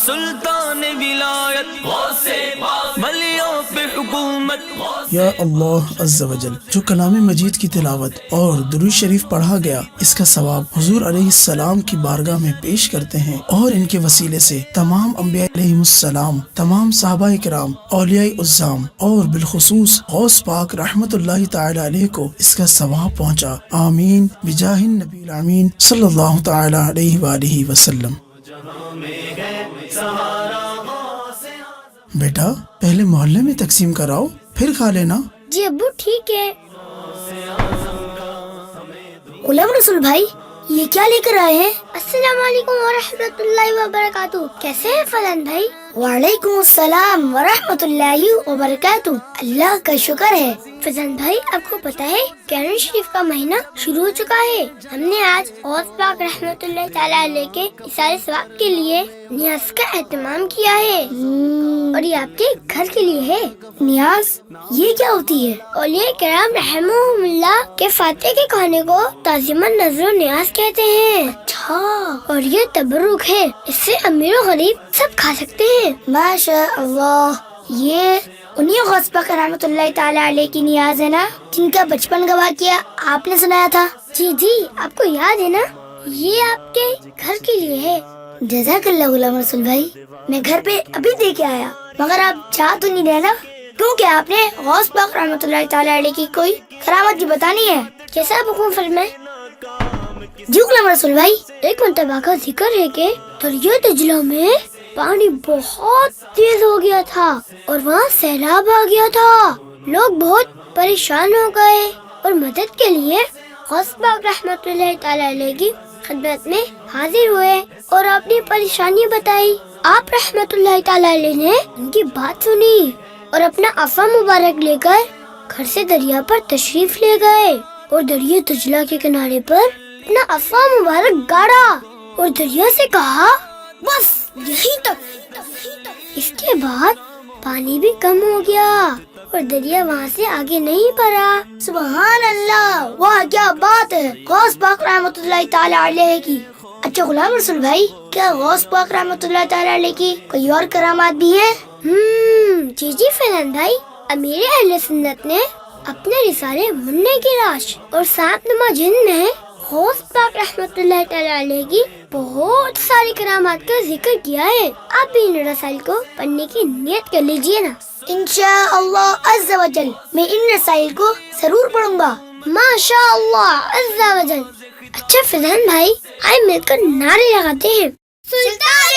سلطان ولایت غوث پاک ولیوں پہ حکومت. یا اللہ عز و جل، جو کلام مجید کی تلاوت اور درود شریف پڑھا گیا اس کا ثواب حضور علیہ السلام کی بارگاہ میں پیش کرتے ہیں، اور ان کے وسیلے سے تمام انبیاء علیہم السلام، تمام صحابہ کرام، اولیاء عظام اور بالخصوص غوث پاک رحمت اللہ تعالی علیہ کو اس کا ثواب پہنچا. آمین بجاہ النبی الامین صلی اللہ تعالی علیہ وآلہ وسلم. بیٹا پہلے محلے میں تقسیم کراؤ پھر کھا لینا. جی ابو ٹھیک ہے. غلام رسول بھائی یہ کیا لے کر آئے ہیں؟ السلام علیکم ورحمۃ اللہ وبرکاتہ. کیسے ہیں فلان بھائی؟ وعلیکم السلام ورحمۃ اللہ وبرکاتہ. اللہ کا شکر ہے. فضان بھائی آپ کو پتا ہے کیرن شریف کا مہینہ شروع ہو چکا ہے. ہم نے آج غوث پاک رحمۃ اللہ تعالیٰ علیہ کے اثار ثواب کے لیے نیاز کا اہتمام کیا ہے، اور یہ آپ کے گھر کے لیے ہے. نیاز یہ کیا ہوتی ہے؟ اولیاء کرام رحمہم اللہ کے فاتحے کے کھانے کو تعظیماً نذر و نیاز کہتے ہیں. اچھا، اور یہ تبرک ہے، اس سے امیر و غریب سب کھا سکتے ہیں. ماشاء اللہ. یہ انہیں غوث پاک رحمۃ اللہ تعالیٰ علیہ کی نیاز ہے نا جن کا بچپن گواہ کیا آپ نے سنایا تھا؟ جی جی آپ کو یاد ہے نا، یہ آپ کے گھر کے لیے ہے. جزاک اللہ غلام رسول بھائی. میں گھر پہ ابھی دے کے آیا، مگر آپ جا تو نہیں رہے نا، کیونکہ آپ نے غوث پاک رحمۃ اللہ تعالیٰ علیہ کی کوئی کرامت بھی بتانی ہے. جیسا آپ حکم فرمائیں. جی غلام رسول بھائی، ایک مرتبہ کا ذکر ہے کہ دریا دجلہ میں پانی بہت تیز ہو گیا تھا اور وہاں سیلاب آ گیا تھا. لوگ بہت پریشان ہو گئے اور مدد کے لیے غوث پاک رحمۃ اللہ تعالیٰ علیہ کی خدمت میں حاضر ہوئے اور اپنی پریشانی بتائی. آپ رحمۃ اللہ تعالیٰ علیہ نے ان کی بات سنی اور اپنا عصا مبارک لے کر گھر سے دریا پر تشریف لے گئے اور دریا دجلہ کے کنارے پر اپنا عصا مبارک گاڑا اور دریا سے کہا بس یہیں تک. اس کے بعد پانی بھی کم ہو گیا اور دریا وہاں سے آگے نہیں بڑھا. سبحان اللہ، واہ کیا بات ہے غوث پاک رحمۃ اللہ تعالیٰ علیہ کی. اچھا غلام رسول بھائی، کیا غوث پاک رحمۃ اللہ تعالیٰ علیہ کی کوئی اور کرامات بھی ہیں؟ جی جی فیضان بھائی، امیر اہل سنت نے اپنے رسالے منع کی راش اور سات نما جن میں غوث پاک رحمۃ اللہ تعالیٰ علیہ کی بہت ساری کرامات کا ذکر کیا ہے. آپ بھی ان رسائل کو پڑھنے کی نیت کر لیجئے نا. انشاء اللہ عز و جل میں ان رسائل کو ضرور پڑھوں گا. ماشاء اللہ عز و جل. اچھا فیضان بھائی، آئے مل کر نعرے لگاتے ہیں. سلطان